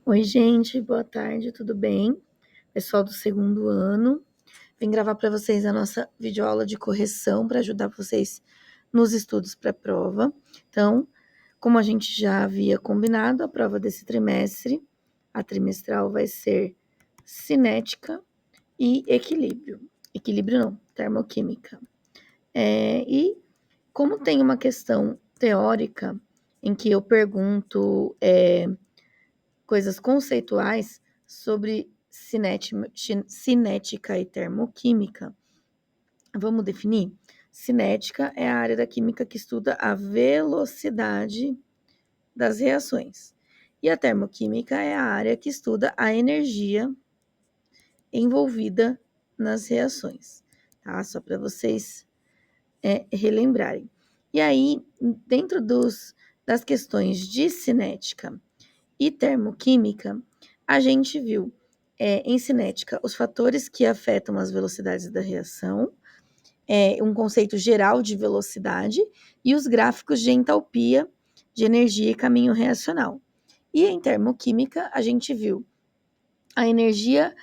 Oi, gente, boa tarde, tudo bem? Pessoal do segundo ano, vim gravar para vocês a nossa videoaula de correção para ajudar vocês nos estudos para a prova. Então, como a gente já havia combinado, a prova desse trimestre, a trimestral vai ser cinética e equilíbrio. Equilíbrio não, termoquímica. E como tem uma questão teórica em que eu pergunto coisas conceituais sobre cinética e termoquímica. Vamos definir? Cinética é a área da química que estuda a velocidade das reações. E a termoquímica é a área que estuda a energia envolvida nas reações, tá? Só para vocês relembrarem. E aí, dentro das questões de cinética e termoquímica, a gente viu em cinética os fatores que afetam as velocidades da reação, um conceito geral de velocidade e os gráficos de entalpia, de energia e caminho reacional. E em termoquímica, a gente viu a energia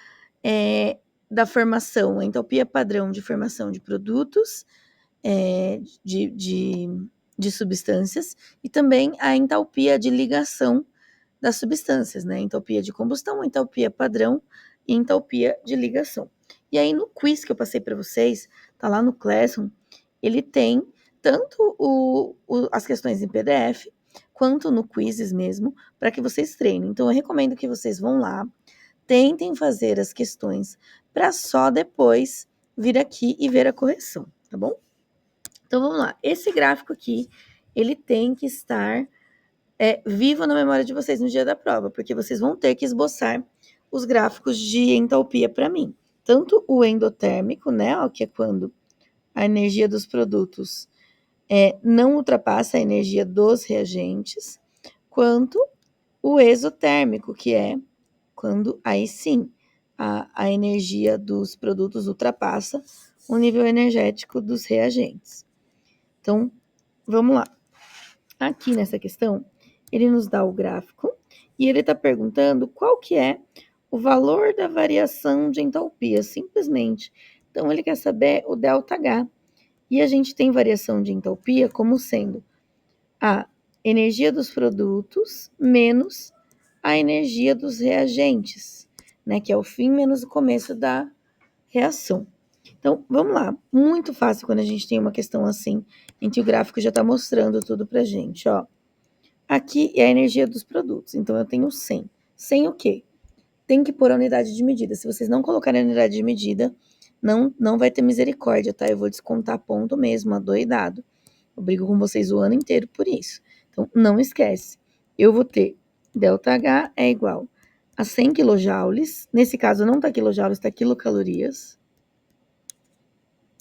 da formação, a entalpia padrão de formação de produtos, de substâncias, e também a entalpia de ligação das substâncias, né? Entalpia de combustão, entalpia padrão e entalpia de ligação. E aí no quiz que eu passei para vocês, tá lá no Classroom, ele tem tanto as questões em PDF quanto no quizzes mesmo, para que vocês treinem. Então eu recomendo que vocês vão lá, tentem fazer as questões para só depois vir aqui e ver a correção, tá bom? Então vamos lá. Esse gráfico aqui, ele tem que estar vivo na memória de vocês no dia da prova, porque vocês vão ter que esboçar os gráficos de entalpia para mim. Tanto o endotérmico, né, ó, que é quando a energia dos produtos não ultrapassa a energia dos reagentes, quanto o exotérmico, que é quando aí sim a energia dos produtos ultrapassa o nível energético dos reagentes. Então, vamos lá. Aqui nessa questão, ele nos dá o gráfico e ele está perguntando qual que é o valor da variação de entalpia, simplesmente. Então, ele quer saber o ΔH. E a gente tem variação de entalpia como sendo a energia dos produtos menos a energia dos reagentes, né? Que é o fim menos o começo da reação. Então, vamos lá. Muito fácil quando a gente tem uma questão assim, em que o gráfico já está mostrando tudo pra gente, ó. Aqui é a energia dos produtos, então eu tenho 100. 100 o quê? Tem que pôr a unidade de medida. Se vocês não colocarem a unidade de medida, não vai ter misericórdia, tá? Eu vou descontar ponto mesmo, adoidado. Eu brigo com vocês o ano inteiro por isso. Então, não esquece. Eu vou ter ΔH é igual a 100 quilojoules. Nesse caso, não tá quilojoules, tá quilocalorias.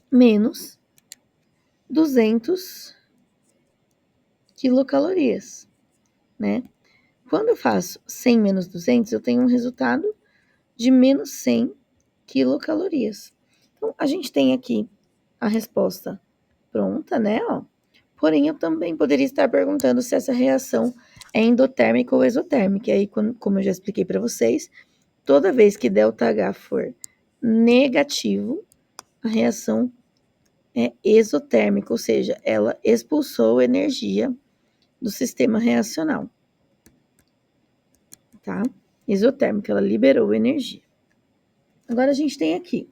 Menos 200 quilocalorias, né? Quando eu faço 100 menos 200, eu tenho um resultado de menos 100 quilocalorias. Então, a gente tem aqui a resposta pronta, né? Ó. Porém, eu também poderia estar perguntando se essa reação é endotérmica ou exotérmica. E aí, como eu já expliquei para vocês, toda vez que ΔH for negativo, a reação é exotérmica, ou seja, ela expulsou energia do sistema reacional, tá? Exotérmica, ela liberou energia. Agora a gente tem aqui,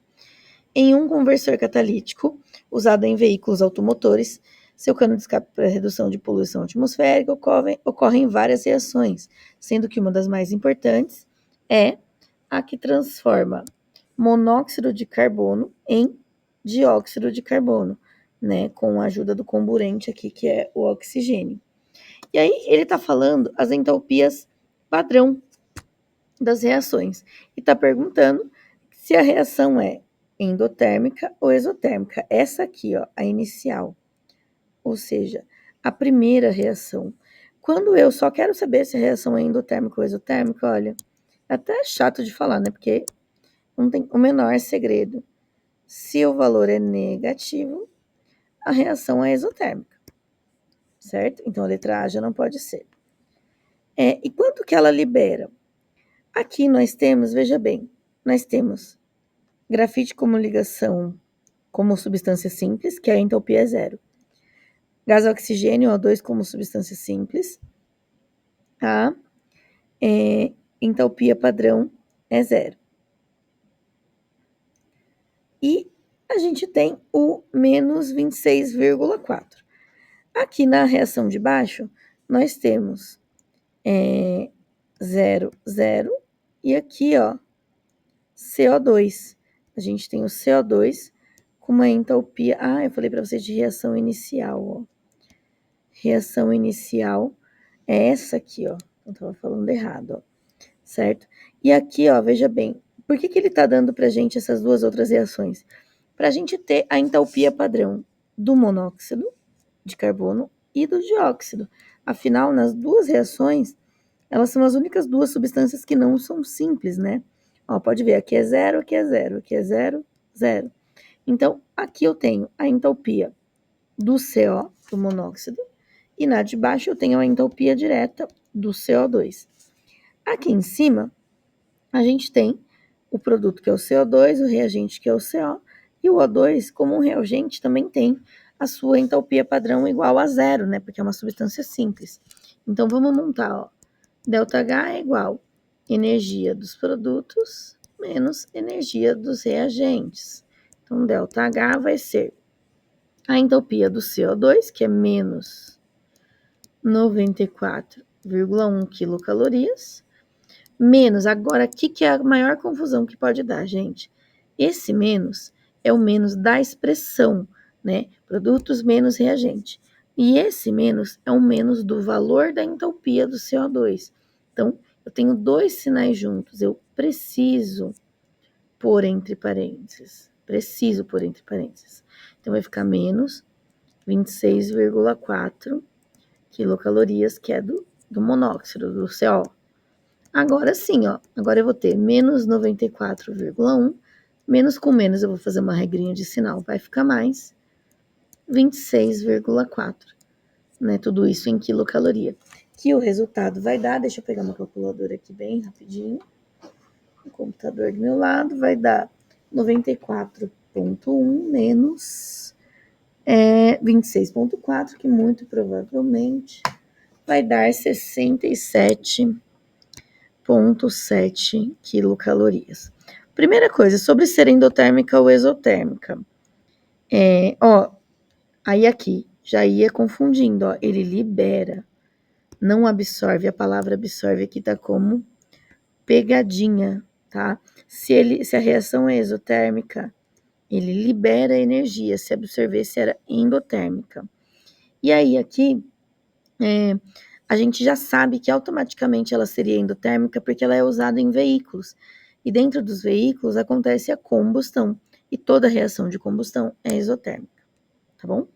em um conversor catalítico usado em veículos automotores, seu cano de escape para redução de poluição atmosférica ocorrem várias reações, sendo que uma das mais importantes é a que transforma monóxido de carbono em dióxido de carbono, né, com a ajuda do comburente aqui, que é o oxigênio. E aí ele está falando as entalpias padrão das reações e está perguntando se a reação é endotérmica ou exotérmica. Essa aqui, ó, a inicial, ou seja, a primeira reação. Quando eu só quero saber se a reação é endotérmica ou exotérmica, olha, é até chato de falar, né? Porque não tem o menor segredo. Se o valor é negativo, a reação é exotérmica, certo? Então a letra A já não pode ser. E quanto que ela libera? Aqui nós temos, veja bem, nós temos grafite como ligação como substância simples, que a entalpia é zero. Gás oxigênio, O2 como substância simples, a entalpia padrão é zero. E a gente tem o menos 26,4. Aqui na reação de baixo, nós temos 0, 0, e aqui, ó, CO2. A gente tem o CO2 com uma entalpia... eu falei para vocês de reação inicial, ó. Reação inicial é essa aqui, ó. Eu tava falando errado, ó. Certo? E aqui, ó, veja bem, por que ele tá dando pra gente essas duas outras reações? Pra gente ter a entalpia padrão do monóxido de carbono e do dióxido. Afinal, nas duas reações, elas são as únicas duas substâncias que não são simples, né? Ó, pode ver, aqui é zero, aqui é zero, aqui é zero, zero. Então, aqui eu tenho a entalpia do CO, do monóxido, e na de baixo eu tenho a entalpia direta do CO2. Aqui em cima, a gente tem o produto que é o CO2, o reagente que é o CO, e o O2, como um reagente, também tem a sua entalpia padrão igual a zero, né? Porque é uma substância simples. Então, vamos montar, ó. ΔH é igual energia dos produtos menos energia dos reagentes. Então, ΔH vai ser a entalpia do CO2, que é menos 94,1 quilocalorias, menos, agora aqui que é a maior confusão que pode dar, gente. Esse menos é o menos da expressão, né? Produtos menos reagente. E esse menos é o menos do valor da entalpia do CO2. Então, eu tenho dois sinais juntos. Eu preciso pôr entre parênteses. Preciso pôr entre parênteses. Então, vai ficar menos 26,4 quilocalorias, que é do monóxido, do CO. Agora sim, ó. Agora eu vou ter menos 94,1. Menos com menos eu vou fazer uma regrinha de sinal. Vai ficar mais 26,4. Né? Tudo isso em quilocaloria. Que o resultado vai dar... Deixa eu pegar uma calculadora aqui bem rapidinho. O computador do meu lado vai dar 94,1 menos 26,4, que muito provavelmente vai dar 67,7 quilocalorias. Primeira coisa, sobre ser endotérmica ou exotérmica. Aí aqui, já ia confundindo, ó, ele libera, não absorve, a palavra absorve aqui tá como pegadinha, tá? Se a reação é exotérmica, ele libera energia, se absorvesse era endotérmica. E aí aqui, a gente já sabe que automaticamente ela seria endotérmica porque ela é usada em veículos. E dentro dos veículos acontece a combustão. E toda reação de combustão é exotérmica, tá bom?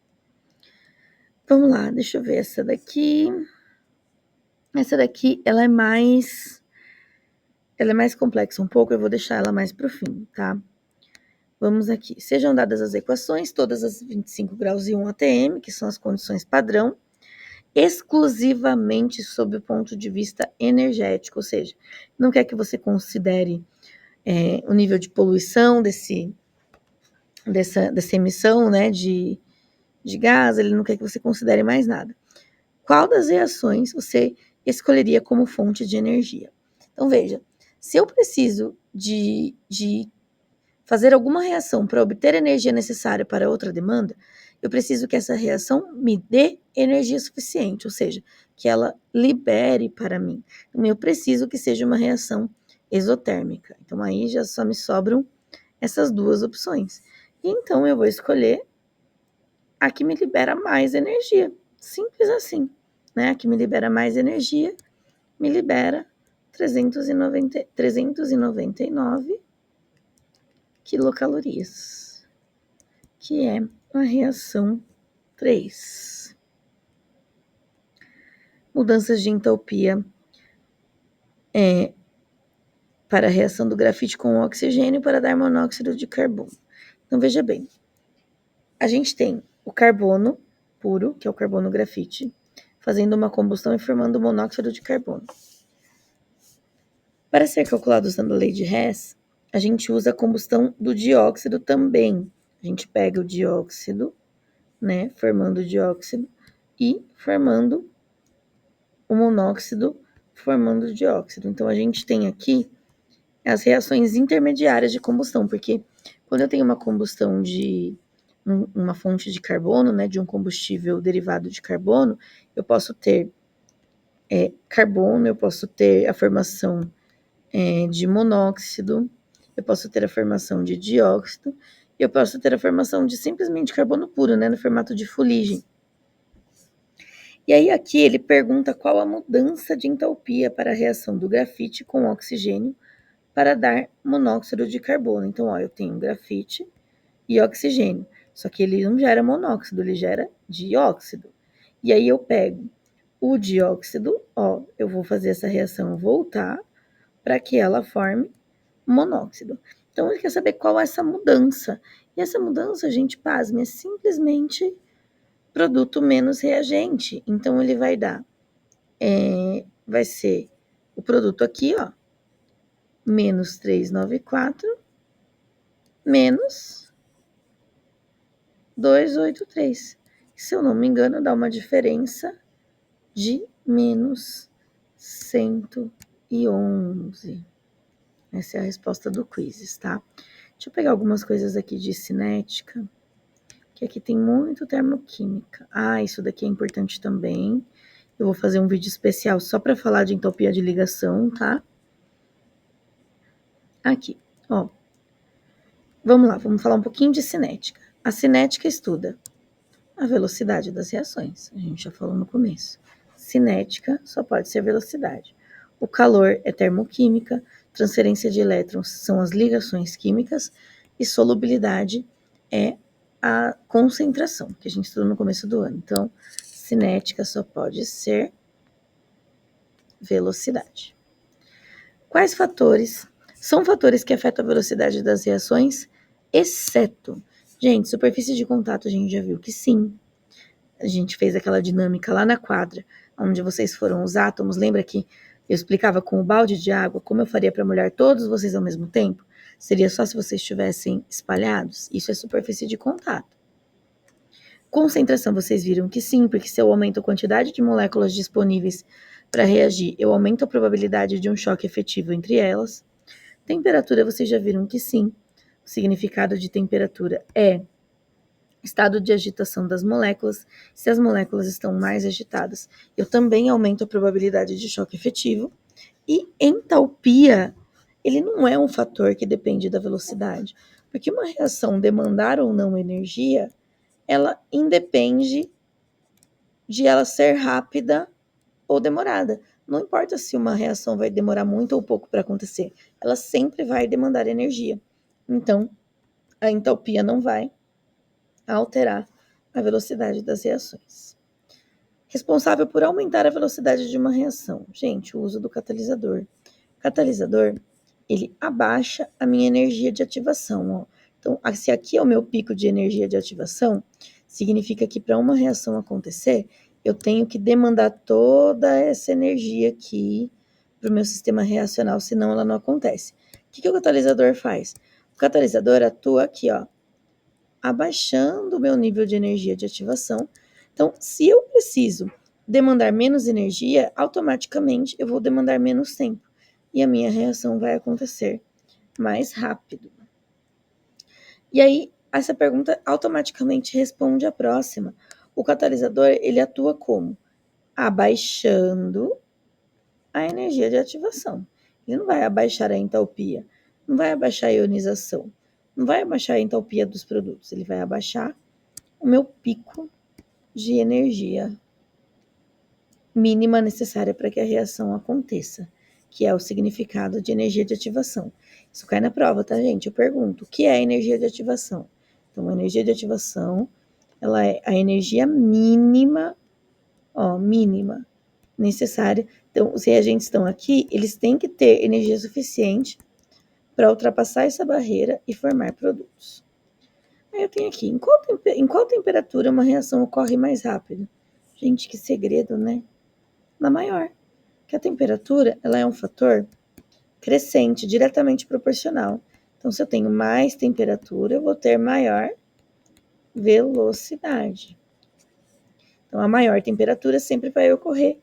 Vamos lá, deixa eu ver essa daqui. Essa daqui, ela é mais complexa um pouco, eu vou deixar ela mais pro fim, tá? Vamos aqui. Sejam dadas as equações, todas as 25 graus e 1 atm, que são as condições padrão, exclusivamente sob o ponto de vista energético, ou seja, não quer que você considere o nível de poluição dessa emissão, né, de gás, ele não quer que você considere mais nada. Qual das reações você escolheria como fonte de energia? Então, veja, se eu preciso de fazer alguma reação para obter energia necessária para outra demanda, eu preciso que essa reação me dê energia suficiente, ou seja, que ela libere para mim. Então, eu preciso que seja uma reação exotérmica. Então, aí já só me sobram essas duas opções. Então, eu vou escolher a que me libera mais energia. Simples assim, né? A que me libera mais energia, me libera 399 quilocalorias, que é a reação 3. Mudanças de entalpia para a reação do grafite com o oxigênio para dar monóxido de carbono. Então, veja bem, a gente tem o carbono puro, que é o carbono grafite, fazendo uma combustão e formando monóxido de carbono. Para ser calculado usando a lei de Hess, a gente usa a combustão do dióxido também. A gente pega o dióxido, né, formando o dióxido, e formando o monóxido, formando o dióxido. Então, a gente tem aqui as reações intermediárias de combustão, porque quando eu tenho uma combustão de uma fonte de carbono, né, de um combustível derivado de carbono, eu posso ter carbono, eu posso ter a formação de monóxido, eu posso ter a formação de dióxido, e eu posso ter a formação de simplesmente carbono puro, né, no formato de fuligem. E aí aqui ele pergunta qual a mudança de entalpia para a reação do grafite com oxigênio para dar monóxido de carbono. Então, ó, eu tenho grafite e oxigênio, só que ele não gera monóxido, ele gera dióxido. E aí eu pego o dióxido, ó, eu vou fazer essa reação voltar para que ela forme monóxido. Então ele quer saber qual é essa mudança. E essa mudança, gente, pasme, é simplesmente produto menos reagente. Então ele vai dar, vai ser o produto aqui, ó, menos 394, menos 283. Se eu não me engano, dá uma diferença de menos 111. Essa é a resposta do quiz, tá? Deixa eu pegar algumas coisas aqui de cinética, que aqui tem muito termoquímica. Ah, isso daqui é importante também. Eu vou fazer um vídeo especial só para falar de entropia de ligação, tá? Aqui, ó. Vamos lá, vamos falar um pouquinho de cinética. A cinética estuda a velocidade das reações. A gente já falou no começo. Cinética só pode ser velocidade. O calor é termoquímica, transferência de elétrons são as ligações químicas e solubilidade é a concentração, que a gente estudou no começo do ano. Então, cinética só pode ser velocidade. Quais fatores são fatores que afetam a velocidade das reações, exceto, gente, superfície de contato, a gente já viu que sim. A gente fez aquela dinâmica lá na quadra, onde vocês foram os átomos. Lembra que eu explicava com o balde de água como eu faria para molhar todos vocês ao mesmo tempo? Seria só se vocês estivessem espalhados? Isso é superfície de contato. Concentração, vocês viram que sim, porque se eu aumento a quantidade de moléculas disponíveis para reagir, eu aumento a probabilidade de um choque efetivo entre elas. Temperatura, vocês já viram que sim. O significado de temperatura é estado de agitação das moléculas. Se as moléculas estão mais agitadas, eu também aumento a probabilidade de choque efetivo. E entalpia, ele não é um fator que depende da velocidade, porque uma reação demandar ou não energia, ela independe de ela ser rápida ou demorada. Não importa se uma reação vai demorar muito ou pouco para acontecer, ela sempre vai demandar energia. Então, a entalpia não vai alterar a velocidade das reações. Responsável por aumentar a velocidade de uma reação. Gente, o uso do catalisador. O catalisador, ele abaixa a minha energia de ativação. Ó. Então, se aqui é o meu pico de energia de ativação, significa que para uma reação acontecer, eu tenho que demandar toda essa energia aqui para o meu sistema reacional, senão ela não acontece. O que o catalisador faz? O catalisador atua aqui, ó, abaixando o meu nível de energia de ativação. Então, se eu preciso demandar menos energia, automaticamente eu vou demandar menos tempo e a minha reação vai acontecer mais rápido. E aí, essa pergunta automaticamente responde a próxima. O catalisador, ele atua como? Abaixando a energia de ativação. Ele não vai abaixar a entalpia, não vai abaixar a ionização, não vai abaixar a entalpia dos produtos, ele vai abaixar o meu pico de energia mínima necessária para que a reação aconteça, que é o significado de energia de ativação. Isso cai na prova, tá, gente? Eu pergunto, o que é energia de ativação? Então, a energia de ativação, ela é a energia mínima, ó, mínima necessária. Então, os reagentes estão aqui, eles têm que ter energia suficiente para ultrapassar essa barreira e formar produtos. Aí eu tenho aqui, em qual temperatura uma reação ocorre mais rápido? Gente, que segredo, né? Na maior. Que a temperatura, ela é um fator crescente, diretamente proporcional. Então, se eu tenho mais temperatura, eu vou ter maior velocidade. Então, a maior temperatura sempre vai ocorrer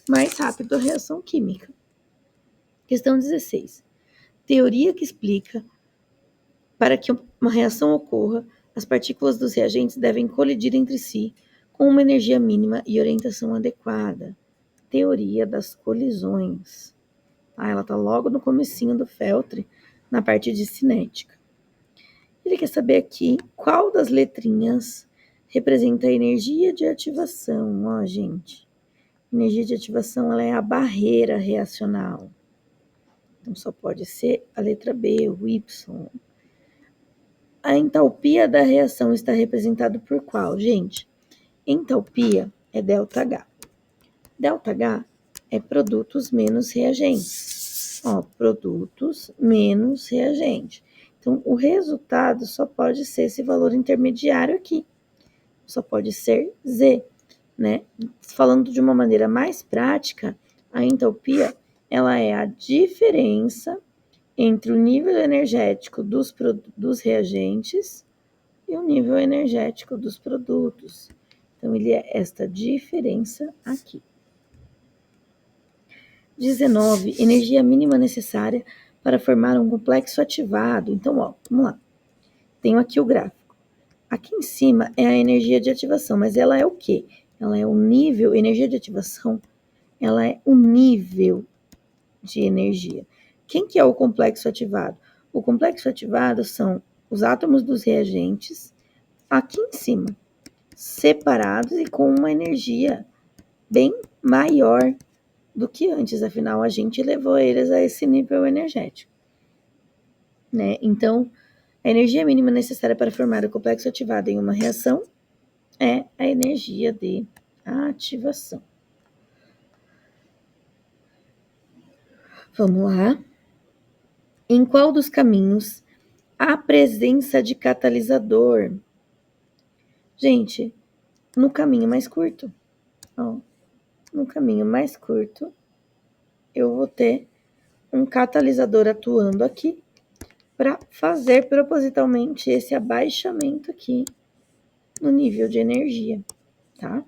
mais rápido a reação química. Questão 16. Teoria que explica para que uma reação ocorra, as partículas dos reagentes devem colidir entre si com uma energia mínima e orientação adequada. Teoria das colisões. Ela está logo no comecinho do feltre, na parte de cinética. Ele quer saber aqui qual das letrinhas representa a energia de ativação. Ó, gente. Energia de ativação ela é a barreira reacional. Então, só pode ser a letra B, o Y. A entalpia da reação está representada por qual, gente? Entalpia é ΔH. ΔH é produtos menos reagentes. Ó, produtos menos reagente. Então, o resultado só pode ser esse valor intermediário aqui. Só pode ser Z, né? Falando de uma maneira mais prática, a entalpia ela é a diferença entre o nível energético dos reagentes e o nível energético dos produtos. Então, ele é esta diferença aqui. 19. Energia mínima necessária para formar um complexo ativado. Então, ó, vamos lá. Tenho aqui o gráfico. Aqui em cima é a energia de ativação, mas ela é o quê? Ela é o nível, energia de ativação, ela é o nível de energia. Quem que é o complexo ativado? O complexo ativado são os átomos dos reagentes aqui em cima, separados e com uma energia bem maior do que antes, afinal a gente levou eles a esse nível energético, né? Então, a energia mínima necessária para formar o complexo ativado em uma reação é a energia de ativação. Vamos lá. Em qual dos caminhos há presença de catalisador? Gente, no caminho mais curto. Ó, no caminho mais curto, eu vou ter um catalisador atuando aqui para fazer propositalmente esse abaixamento aqui no nível de energia, tá?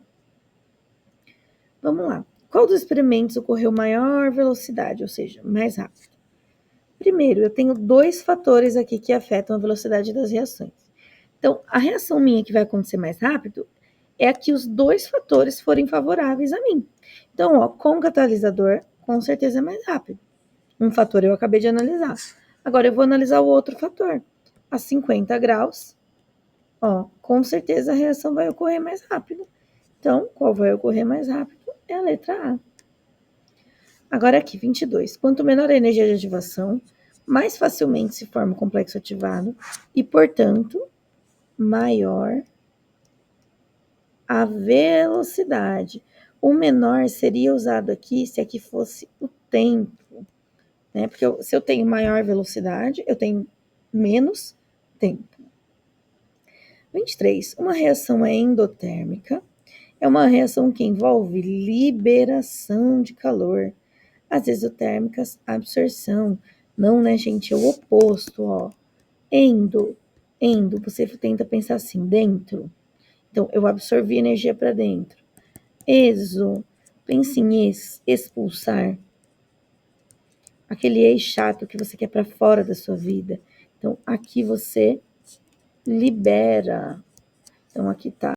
Vamos lá. Qual dos experimentos ocorreu maior velocidade, ou seja, mais rápido? Primeiro, eu tenho dois fatores aqui que afetam a velocidade das reações. Então, a reação minha que vai acontecer mais rápido é a que os dois fatores forem favoráveis a mim. Então, ó, com o catalisador, com certeza é mais rápido. Um fator eu acabei de analisar. Agora, eu vou analisar o outro fator. A 50 graus, ó, com certeza a reação vai ocorrer mais rápido. Então, qual vai ocorrer mais rápido? É a letra A. Agora aqui, 22. Quanto menor a energia de ativação, mais facilmente se forma o complexo ativado e, portanto, maior a velocidade. O menor seria usado aqui se aqui fosse o tempo, né? Porque se eu tenho maior velocidade, eu tenho menos tempo. 23. Uma reação endotérmica é uma reação que envolve liberação de calor. As exotérmicas, absorção. Não, né, gente? É o oposto, ó. Endo, você tenta pensar assim, dentro. Então, eu absorvi energia para dentro. Exo, pense em expulsar. Aquele ex chato que você quer para fora da sua vida. Então, aqui você libera. Então, aqui tá